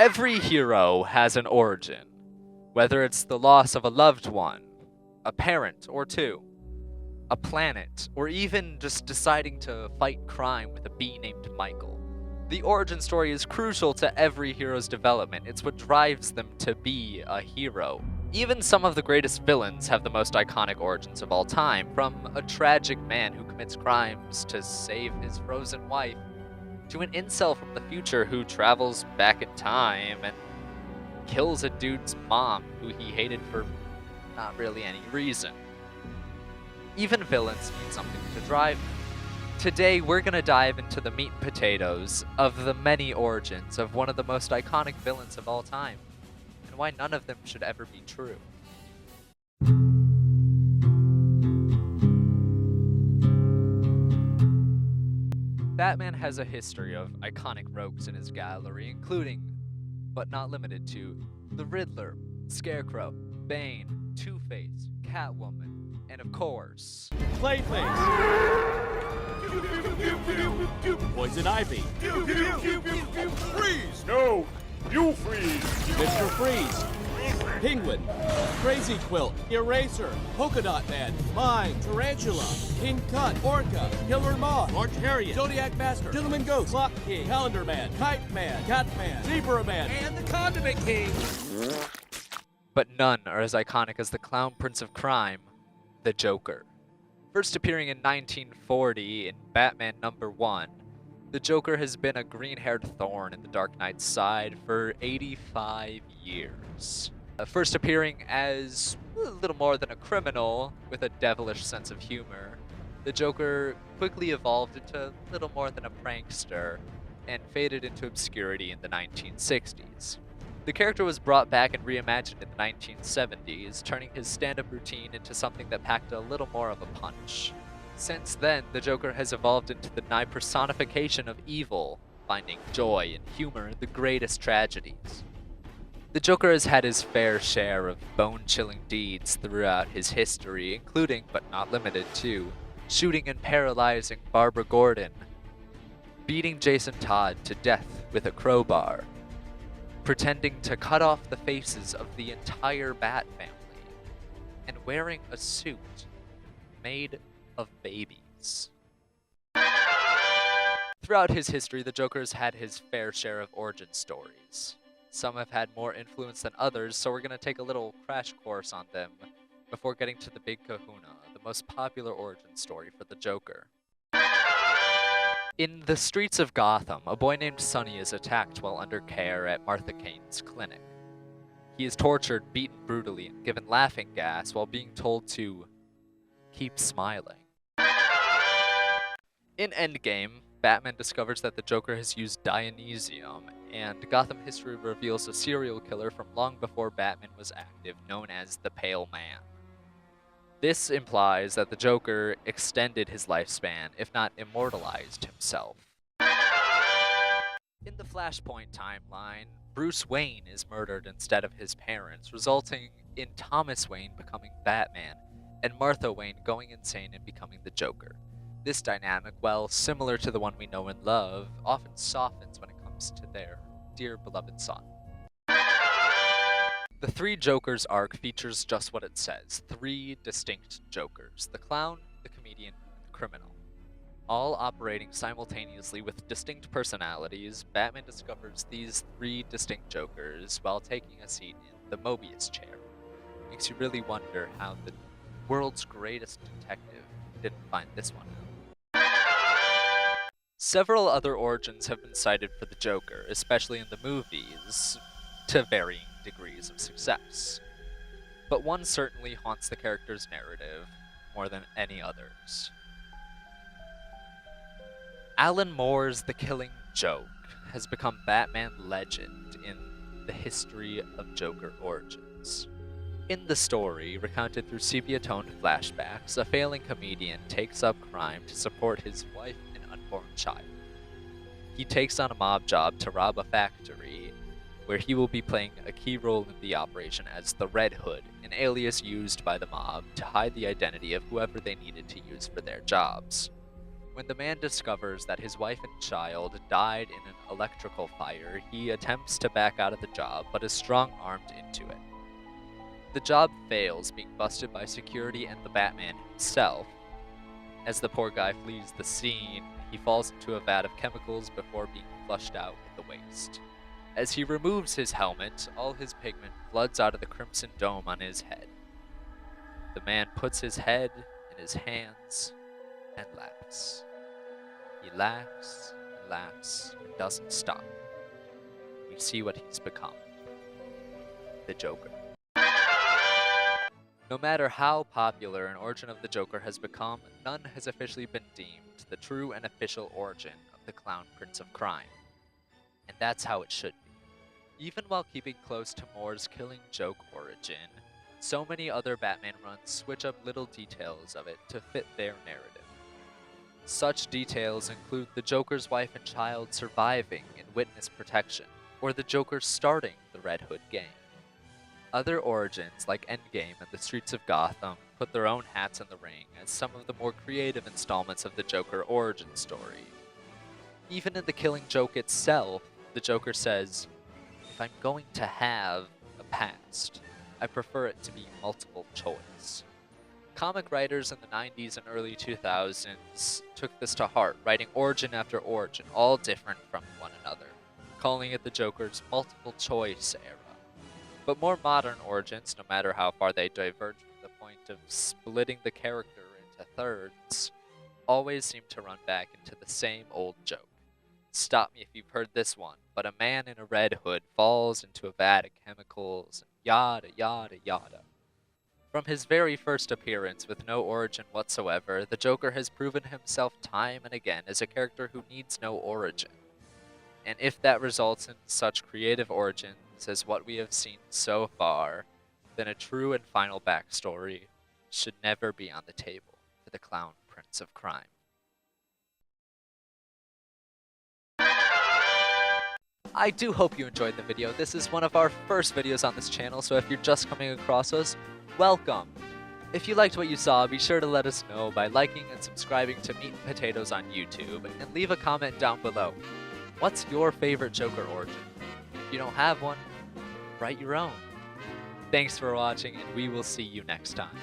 Every hero has an origin, whether it's the loss of a loved one, a parent or two, a planet, or even just deciding to fight crime with a bee named Michael. The origin story is crucial to every hero's development. It's what drives them to be a hero. Even some of the greatest villains have the most iconic origins of all time, from a tragic man who commits crimes to save his frozen wife, to an incel from the future who travels back in time and kills a dude's mom who he hated for not really any reason. Even villains need something to drive them. Today, we're gonna dive into the meat and potatoes of the many origins of one of the most iconic villains of all time, and why none of them should ever be true. Batman has a history of iconic rogues in his gallery, including, but not limited to, the Riddler, Scarecrow, Bane, Two-Face, Catwoman, and of course, Clayface! Poison Ivy! Freeze! No! You freeze! Mr. Freeze! Penguin! Crazy Quilt! Eraser! Polka Dot Man! Mime! Tarantula! King Tut! Orca! Killer Moth! Orange Harriet! Zodiac Master! Gentleman Ghost! Clock King! Calendar Man! Kite Man! Cat Man! Zebra Man! And the Condiment King! but none are as iconic as the clown prince of crime, the Joker. First appearing in 1940 in Batman #1, the Joker has been a green-haired thorn in the Dark Knight's side for 85 years. First appearing as a little more than a criminal with a devilish sense of humor, the Joker quickly evolved into little more than a prankster and faded into obscurity in the 1960s. The character was brought back and reimagined in the 1970s, turning his stand-up routine into something that packed a little more of a punch. Since then, the Joker has evolved into the nigh personification of evil, finding joy and humor in the greatest tragedies. The Joker has had his fair share of bone-chilling deeds throughout his history, including, but not limited to, shooting and paralyzing Barbara Gordon, beating Jason Todd to death with a crowbar, pretending to cut off the faces of the entire Bat family, and wearing a suit made of babies. Throughout his history, the Joker has had his fair share of origin stories. Some have had more influence than others, so we're going to take a little crash course on them before getting to the big kahuna, the most popular origin story for the Joker. In the streets of Gotham, a boy named Sonny is attacked while under care at Martha Kane's clinic. He is tortured, beaten brutally, and given laughing gas while being told to keep smiling. In Endgame, Batman discovers that the Joker has used Dionysium, and Gotham history reveals a serial killer from long before Batman was active, known as the Pale Man. This implies that the Joker extended his lifespan, if not immortalized himself. In the Flashpoint timeline, Bruce Wayne is murdered instead of his parents, resulting in Thomas Wayne becoming Batman, and Martha Wayne going insane and becoming the Joker. This dynamic, while similar to the one we know and love, often softens when it comes to their dear beloved son. The Three Jokers arc features just what it says, 3 distinct Jokers, the clown, the comedian, and the criminal. All operating simultaneously with distinct personalities, Batman discovers these 3 distinct Jokers while taking a seat in the Mobius chair. Makes you really wonder how the world's greatest detective didn't find this one out. Several other origins have been cited for the Joker, especially in the movies, to varying degrees of success. But one certainly haunts the character's narrative more than any others. Alan Moore's The Killing Joke has become Batman legend in the history of Joker origins. In the story, recounted through sepia-toned flashbacks, a failing comedian takes up crime to support his wife and unborn child. He takes on a mob job to rob a factory, where he will be playing a key role in the operation as the Red Hood, an alias used by the mob to hide the identity of whoever they needed to use for their jobs. When the man discovers that his wife and child died in an electrical fire, he attempts to back out of the job, but is strong-armed into it. The job fails, being busted by security and the Batman himself. As the poor guy flees the scene, he falls into a vat of chemicals before being flushed out with the waste. As he removes his helmet, all his pigment floods out of the crimson dome on his head. The man puts his head in his hands and laughs. He laughs and laughs and doesn't stop. We see what he's become. The Joker. No matter how popular an origin of the Joker has become, none has officially been deemed the true and official origin of the Clown Prince of Crime. And that's how it should be. Even while keeping close to Moore's Killing Joke origin, so many other Batman runs switch up little details of it to fit their narrative. Such details include the Joker's wife and child surviving in witness protection, or the Joker starting the Red Hood gang. Other origins, like Endgame and the Streets of Gotham, put their own hats in the ring as some of the more creative installments of the Joker origin story. Even in The Killing Joke itself, the Joker says, "If I'm going to have a past, I prefer it to be multiple choice." Comic writers in the 90s and early 2000s took this to heart, writing origin after origin, all different from one another, calling it the Joker's multiple choice era. But more modern origins, no matter how far they diverge from the point of splitting the character into thirds, always seem to run back into the same old joke. Stop me if you've heard this one, but a man in a red hood falls into a vat of chemicals, and yada yada yada. From his very first appearance with no origin whatsoever, the Joker has proven himself time and again as a character who needs no origin. And if that results in such creative origins as what we have seen so far, then a true and final backstory should never be on the table for the Clown Prince of Crime. I do hope you enjoyed the video. This is one of our first videos on this channel, so if you're just coming across us, welcome! If you liked what you saw, be sure to let us know by liking and subscribing to Meat and Potatoes on YouTube, and leave a comment down below. What's your favorite Joker origin? If you don't have one, write your own. Thanks for watching, and we will see you next time.